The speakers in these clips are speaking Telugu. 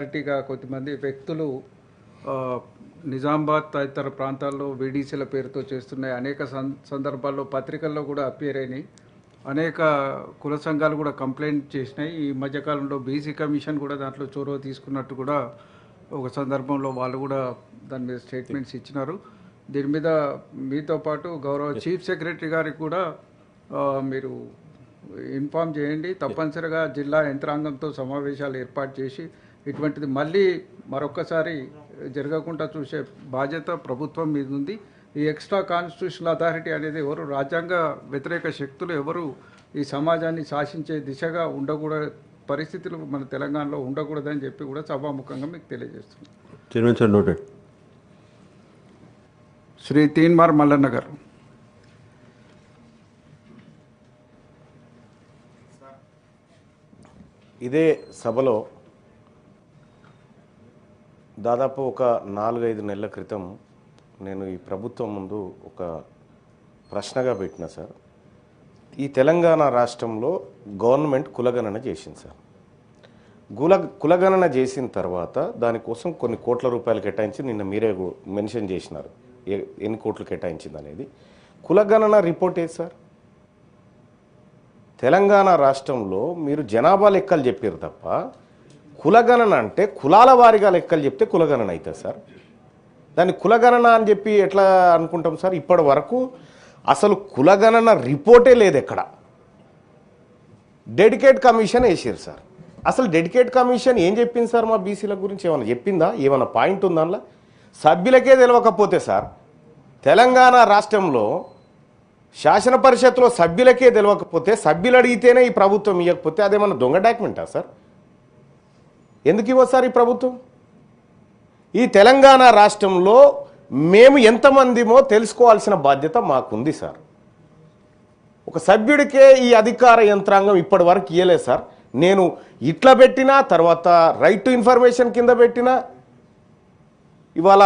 పార్టీగా కొంతమంది వ్యక్తులు నిజామాబాద్ తదితర ప్రాంతాల్లో వీడీసీల పేరుతో చేస్తున్నాయి. అనేక సందర్భాల్లో పత్రికల్లో కూడా అపియర్ అయినాయి. అనేక కుల సంఘాలు కూడా కంప్లైంట్ చేసినాయి. ఈ మధ్యకాలంలో బీసీ కమిషన్ కూడా దాంట్లో చొరవ తీసుకున్నట్టు కూడా ఒక సందర్భంలో వాళ్ళు కూడా దాని మీద స్టేట్మెంట్స్ ఇచ్చినారు. దీని మీద మీతో పాటు గౌరవ చీఫ్ సెక్రటరీ గారికి కూడా మీరు ఇన్ఫామ్ చేయండి. తప్పనిసరిగా జిల్లా యంత్రాంగంతో సమావేశాలు ఏర్పాటు చేసి ఇటువంటిది మళ్ళీ మరొకసారి జరగకుండా చూసే బాధ్యత ప్రభుత్వం మీద ఉంది. ఈ ఎక్స్ట్రా కాన్స్టిట్యూషనల్ అథారిటీ అనేది ఎవరు రాజ్యాంగ వ్యతిరేక శక్తులు ఎవరు ఈ సమాజాన్ని శాసించే దిశగా ఉండకూడదు, పరిస్థితులు మన తెలంగాణలో ఉండకూడదని చెప్పి కూడా సభాముఖంగా మీకు తెలియజేస్తున్నాను. శ్రీ తీన్మార్ మల్లన్న గారు. ఇదే సభలో దాదాపు ఒక 4-5 నెలల క్రితం నేను ఈ ప్రభుత్వం ముందు ఒక ప్రశ్నగా పెట్టిన సార్. ఈ తెలంగాణ రాష్ట్రంలో గవర్నమెంట్ కులగణన చేసింది సార్. కులగణన చేసిన తర్వాత దానికోసం కొన్ని కోట్ల రూపాయలు కేటాయించి నిన్న మీరే మెన్షన్ చేసినారు ఎన్ని కోట్లు కేటాయించింది అనేది. కులగణన రిపోర్ట్ ఏది సార్? తెలంగాణ రాష్ట్రంలో మీరు జనాభా లెక్కలు చెప్పారు తప్ప కులగణన అంటే కులాల వారిగా లెక్కలు చెప్తే కులగణన అవుతుంది సార్. దాన్ని కులగణన అని చెప్పి ఎట్లా అనుకుంటాం సార్? ఇప్పటి వరకు అసలు కులగణన రిపోర్టే లేదు ఎక్కడ. డెడికేట్ కమిషన్ వేసారు సార్. అసలు డెడికేట్ కమిషన్ ఏం చెప్పింది సార్? మా బీసీల గురించి ఏమైనా చెప్పిందా? ఏమైనా పాయింట్ ఉందా? అందులో సభ్యులకే తెలియకపోతే సార్, తెలంగాణ రాష్ట్రంలో శాసన పరిషత్తులో సభ్యులకే తెలియకపోతే సభ్యులు అడిగితేనే ఈ ప్రభుత్వం ఇవ్వకపోతే అదేమన్నా దొంగ డాక్యుమెంటా సార్? ఎందుకు ఇవ్వదు సార్ ఈ ప్రభుత్వం? ఈ తెలంగాణ రాష్ట్రంలో మేము ఎంతమందిమో తెలుసుకోవాల్సిన బాధ్యత మాకుంది సార్. ఒక సభ్యుడికే ఈ అధికార యంత్రాంగం ఇప్పటి వరకు ఇవ్వలేదు సార్. నేను ఇట్లా పెట్టినా, తర్వాత రైట్ టు ఇన్ఫర్మేషన్ కింద పెట్టినా, ఇవాళ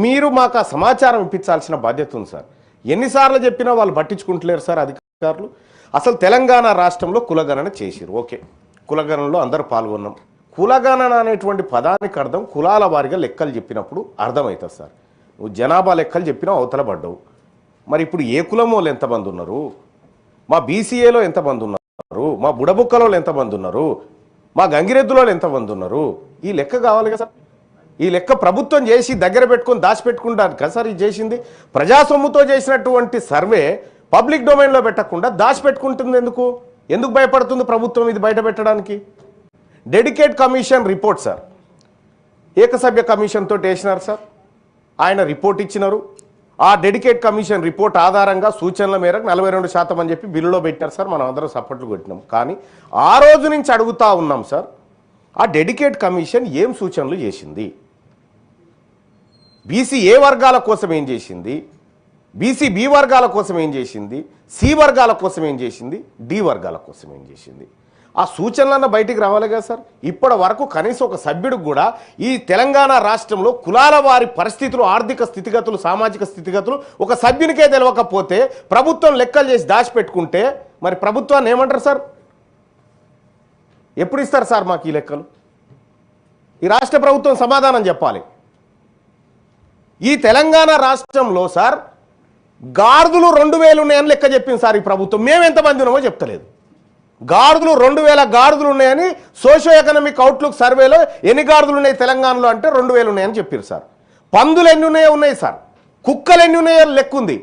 మీరు మాకు ఆ సమాచారం ఇప్పించాల్సిన బాధ్యత ఉంది సార్. ఎన్నిసార్లు చెప్పినా వాళ్ళు పట్టించుకుంటలేరు సార్ అధికారులు. అసలు తెలంగాణ రాష్ట్రంలో కులగణన చేసిరు, ఓకే, కులగణనలో అందరూ పాల్గొన్నాం. కులగణన అనేటువంటి పదానికి అర్థం కులాల వారిగా లెక్కలు చెప్పినప్పుడు అర్థమవుతుంది సార్. నువ్వు జనాభా లెక్కలు చెప్పినావు, అవతల పడ్డావు. మరి ఇప్పుడు ఏ కులం వాళ్ళు ఎంతమంది ఉన్నారు, మా బీసీఏలో ఎంతమంది ఉన్నారు, మా బుడబుక్కలో ఎంతమంది ఉన్నారు, మా గంగిరెద్దులో ఎంతమంది ఉన్నారు, ఈ లెక్క కావాలి కదా సార్. ఈ లెక్క ప్రభుత్వం చేసి దగ్గర పెట్టుకొని దాచిపెట్టుకుంటారు కదా సార్. ఇది చేసింది ప్రజాసొమ్ముతో చేసినటువంటి సర్వే పబ్లిక్ డొమైన్లో పెట్టకుండా దాచిపెట్టుకుంటుంది. ఎందుకు భయపడుతుంది ప్రభుత్వం ఇది బయట పెట్టడానికి? డెడికేట్ కమిషన్ రిపోర్ట్ సార్, ఏకసభ్య కమిషన్ తోటి వేసినారు సార్. ఆయన రిపోర్ట్ ఇచ్చినారు. ఆ డెడికేట్ కమిషన్ రిపోర్ట్ ఆధారంగా సూచనల మేరకు 42% అని చెప్పి బిల్లులో పెట్టారు సార్. మనం అందరం సపోర్ట్లు కొట్టినాం. కానీ ఆ రోజు నుంచి అడుగుతా ఉన్నాం సార్, ఆ డెడికేట్ కమిషన్ ఏం సూచనలు చేసింది? బీసీ ఏ వర్గాల కోసం ఏం చేసింది, బీసీ బి వర్గాల కోసం ఏం చేసింది, సి వర్గాల కోసం ఏం చేసింది, డి వర్గాల కోసం ఏం చేసింది? ఆ సూచనలన్న బయటికి రావాలి కదా సార్. ఇప్పటి వరకు కనీసం ఒక సభ్యుడికి కూడా ఈ తెలంగాణ రాష్ట్రంలో కులాల వారి పరిస్థితులు, ఆర్థిక స్థితిగతులు, సామాజిక స్థితిగతులు ఒక సభ్యునికే తెలియకపోతే ప్రభుత్వం లెక్కలు చేసి దాచిపెట్టుకుంటే మరి ప్రభుత్వాన్ని ఏమంటారు సార్? ఎప్పుడు ఇస్తారు సార్ మాకు ఈ లెక్కలు? ఈ రాష్ట్ర ప్రభుత్వం సమాధానం చెప్పాలి. ఈ తెలంగాణ రాష్ట్రంలో సార్ గాడిదలు 2000 ఉన్నాయని లెక్క చెప్పింది సార్ ఈ ప్రభుత్వం. మేము ఎంతమంది ఉన్నామో చెప్తలేదు. గాడిదలు 2000 గాడిదలు ఉన్నాయని సోషో ఎకనామిక్ అవుట్లుక్ సర్వేలో ఎన్ని గాడిదలు ఉన్నాయి తెలంగాణలో అంటే 2000 ఉన్నాయని చెప్పారు సార్. పందులు ఎన్ని ఉన్నాయో ఉన్నాయి సార్, కుక్కలు ఎన్ని ఉన్నాయో లెక్క ఉంది.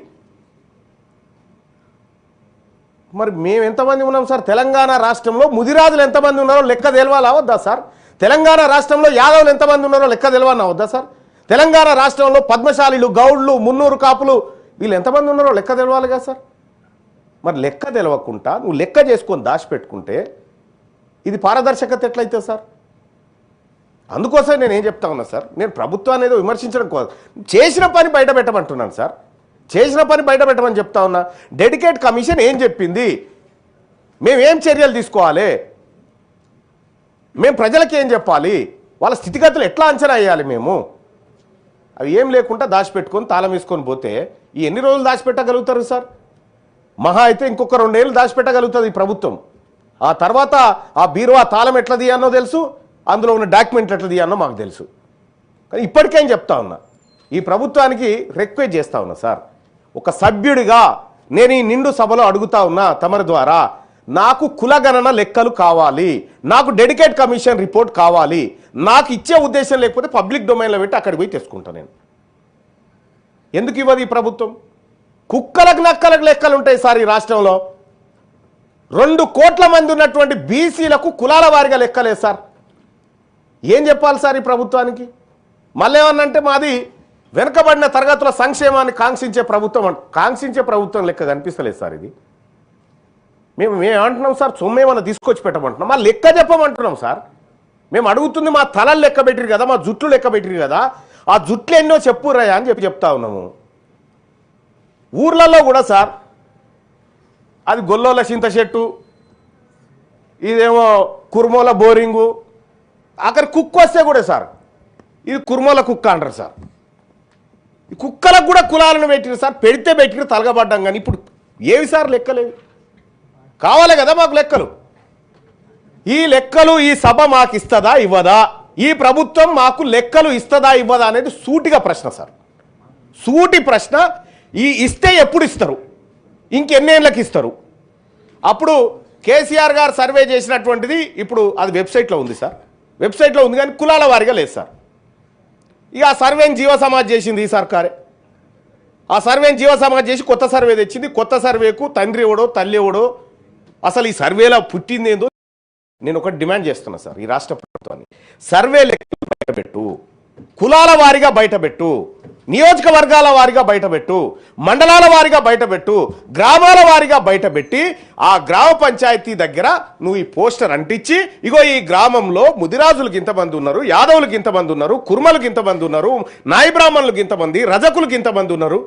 మరి మేము ఎంతమంది ఉన్నాం సార్? తెలంగాణ రాష్ట్రంలో ముదిరాజులు ఎంతమంది ఉన్నారో లెక్క తెలవాలా వద్దా సార్? తెలంగాణ రాష్ట్రంలో యాదవులు ఎంతమంది ఉన్నారో లెక్క తెలవాలా వద్దా సార్? తెలంగాణ రాష్ట్రంలో పద్మశాలీలు, గౌడ్లు, మున్నూరు కాపులు వీళ్ళు ఎంతమంది ఉన్నారో లెక్క తెలవాలి కదా సార్. మరి లెక్క తెలవకుండా నువ్వు లెక్క చేసుకొని దాచిపెట్టుకుంటే ఇది పారదర్శకత ఎట్లయితే సార్? అందుకోసం నేను ఏం చెప్తా ఉన్నా సార్, నేను ప్రభుత్వాన్ని ఏదో విమర్శించడం కోసం చేసిన పని బయట పెట్టమంటున్నాను సార్. చేసిన పని బయట పెట్టమని చెప్తా ఉన్నా. డెడికేట్ కమిషన్ ఏం చెప్పింది, మేమేం చర్యలు తీసుకోవాలి, మేము ప్రజలకి ఏం చెప్పాలి, వాళ్ళ స్థితిగతులు ఎట్లా అంచనా వేయాలి, మేము అవి ఏం లేకుండా దాచిపెట్టుకొని తాళం వేసుకొని పోతే ఈ ఎన్ని రోజులు దాచిపెట్టగలుగుతారు సార్? మహా అయితే ఇంకొక 2 ఏళ్ళు దాచిపెట్టగలుగుతుంది ఈ ప్రభుత్వం. ఆ తర్వాత ఆ బీరువా తాళం ఎట్లా తీయాలో తెలుసు, ఆ అందులో ఉన్న డాక్యుమెంట్లు ఎట్లా తీయాలనో మాకు తెలుసు. కానీ ఇప్పటికేం చెప్తా ఉన్నా, ఈ ప్రభుత్వానికి రిక్వెస్ట్ చేస్తా ఉన్నా సార్, ఒక సభ్యుడిగా నేను ఈ నిండు సభలో అడుగుతా ఉన్నా తమరి ద్వారా, నాకు కులగణన లెక్కలు కావాలి, నాకు డెడికేట్ కమిషన్ రిపోర్ట్ కావాలి. నాకు ఇచ్చే ఉద్దేశం లేకపోతే పబ్లిక్ డొమైన్లో పెట్టి అక్కడికి పోయి తెచ్చుకుంటా నేను. ఎందుకు ఇవ్వదు ఈ ప్రభుత్వం? కుక్కలకు నక్కలకు లెక్కలు ఉంటాయి సార్ ఈ రాష్ట్రంలో. 2 కోట్ల మంది ఉన్నటువంటి బీసీలకు కులాల వారిగా లెక్కలేదు సార్. ఏం చెప్పాలి సార్ ఈ ప్రభుత్వానికి? మళ్ళీ ఏమన్నంటే మాది వెనుకబడిన తరగతుల సంక్షేమాన్ని కాంక్షించే ప్రభుత్వం లెక్క కనిపిస్తలేదు సార్ ఇది. మేము ఏమంటున్నాం సార్, సొమ్మేమన్నా తీసుకొచ్చి పెట్టమంటున్నాం, మా లెక్క చెప్పమంటున్నాం సార్. మేము అడుగుతుంది మా తలలు లెక్క పెట్టిరు కదా, మా జుట్లు లెక్క పెట్టిరు కదా, ఆ జుట్లు ఎన్నో చెప్పురయ్యా అని చెప్తా ఉన్నాము. ఊర్లలో కూడా సార్ అది గొల్లోల చింత చెట్టు, ఇదేమో కుర్మోల బోరింగు, అక్కడ కుక్క వస్తే కూడా సార్ ఇది కుర్మోల కుక్క అంటారు సార్. ఈ కుక్కలకు కూడా కులాలను పెట్టిరు సార్, పెడితే పెట్టిరు తలగబడ్డాం. కానీ ఇప్పుడు ఏవి సార్ లెక్కలేవి? కావాలి కదా మాకు లెక్కలు. ఈ లెక్కలు ఈ సభ మాకు ఇస్తుందా ఇవ్వదా, ఈ ప్రభుత్వం మాకు లెక్కలు ఇస్తుందా ఇవ్వదా అనేది సూటిగా ప్రశ్న సార్, సూటి ప్రశ్న. ఈ ఇస్తే ఎప్పుడు ఇస్తారు, ఇంకెన్నేళ్ళకి ఇస్తారు? అప్పుడు కేసీఆర్ గారు సర్వే చేసినటువంటిది ఇప్పుడు అది వెబ్సైట్లో ఉంది సార్, వెబ్సైట్లో ఉంది కానీ కులాల వారిగా లేదు సార్. ఇక ఆ సర్వేని జీవ సమాజ్ చేసింది ఈ సర్కారే. ఆ సర్వేని జీవ సమాజ్ చేసి కొత్త సర్వే తెచ్చింది. కొత్త సర్వేకు తండ్రి ఎవడో తల్లి ఎవడో అసలు ఈ సర్వేలో పుట్టింది ఏందో నేను ఒకటి డిమాండ్ చేస్తున్నా సార్ ఈ రాష్ట్ర ప్రభుత్వాన్ని. సర్వే లెక్కలు బయటపెట్టు, కులాల వారిగా బయటపెట్టు, నియోజకవర్గాల వారిగా బయటపెట్టు, మండలాల వారిగా బయటపెట్టు, గ్రామాల వారిగా బయటపెట్టి ఆ గ్రామ పంచాయతీ దగ్గర నువ్వు ఈ పోస్టర్ అంటించి, ఇగో ఈ గ్రామంలో ముదిరాజులకు ఇంతమంది ఉన్నారు, యాదవులకు ఇంతమంది ఉన్నారు, కుర్మలకు ఇంతమంది ఉన్నారు, నాయి బ్రాహ్మణులకు ఇంతమంది, రజకులకు ఇంతమంది ఉన్నారు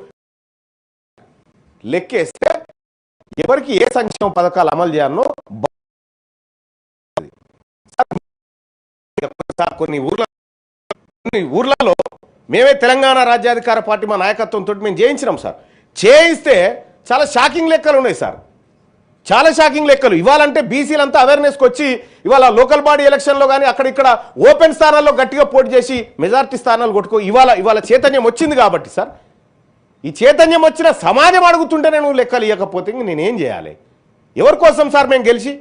లెక్కేస్తే ఎవరికి ఏ సంక్షేమ పథకాలు అమలు చేయాలనో కొన్ని ఊర్లలో మేమే తెలంగాణ రాజ్యాధికార పార్టీ మా నాయకత్వంతో మేము చేయించినాం సార్. చేయిస్తే చాలా షాకింగ్ లెక్కలు ఉన్నాయి సార్, చాలా షాకింగ్ లెక్కలు. ఇవాళంటే బీసీలంతా అవేర్నెస్కి వచ్చి ఇవాళ లోకల్ బాడీ ఎలక్షన్లో కానీ అక్కడ ఓపెన్ స్థానాల్లో గట్టిగా పోటీ చేసి మెజారిటీ స్థానాలు కొట్టుకో ఇవాళ చైతన్యం వచ్చింది కాబట్టి సార్. ఈ చైతన్యం వచ్చిన సమాజం అడుగుతుంటేనే నువ్వు లెక్కలు ఇవ్వకపోతే ఇంక నేనేం చేయాలి? ఎవరి కోసం సార్ మేము గెలిచి?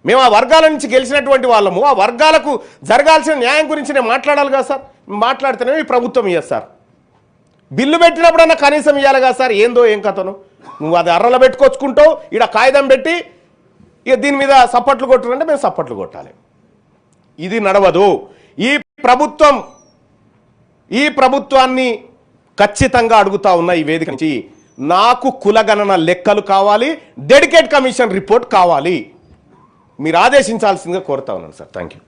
మేము ఆ వర్గాల నుంచి గెలిచినటువంటి వాళ్ళము, ఆ వర్గాలకు జరగాల్సిన న్యాయం గురించి నేను మాట్లాడాలి కదా సార్. మాట్లాడితేనే ఈ ప్రభుత్వం ఇయ్యదు సార్. బిల్లు పెట్టినప్పుడన్నా కనీసం ఇవ్వాలి కదా సార్. ఏందో ఏం కథను నువ్వు అది అర్రలో పెట్టుకొచ్చుకుంటావు, ఈడ కాగితం పెట్టి ఇక దీని మీద సప్పట్లు కొట్టుకుంటే మేము సప్పట్లు కొట్టాలి. ఇది నడవదు. ఈ ప్రభుత్వాన్ని ఖచ్చితంగా అడుగుతా ఉన్న ఈ వేదిక నుంచి నాకు కులగణన లెక్కలు కావాలి, డెడికేట్ కమిషన్ రిపోర్ట్ కావాలి. మీరు ఆదేశించాల్సిందిగా కోరుతా ఉన్నాను సార్. Thank you.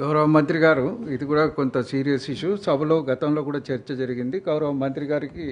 గౌరవ మంత్రి గారు, ఇది కూడా కొంత సీరియస్ ఇష్యూ. సభలో గతంలో కూడా చర్చ జరిగింది. గౌరవ మంత్రి గారికి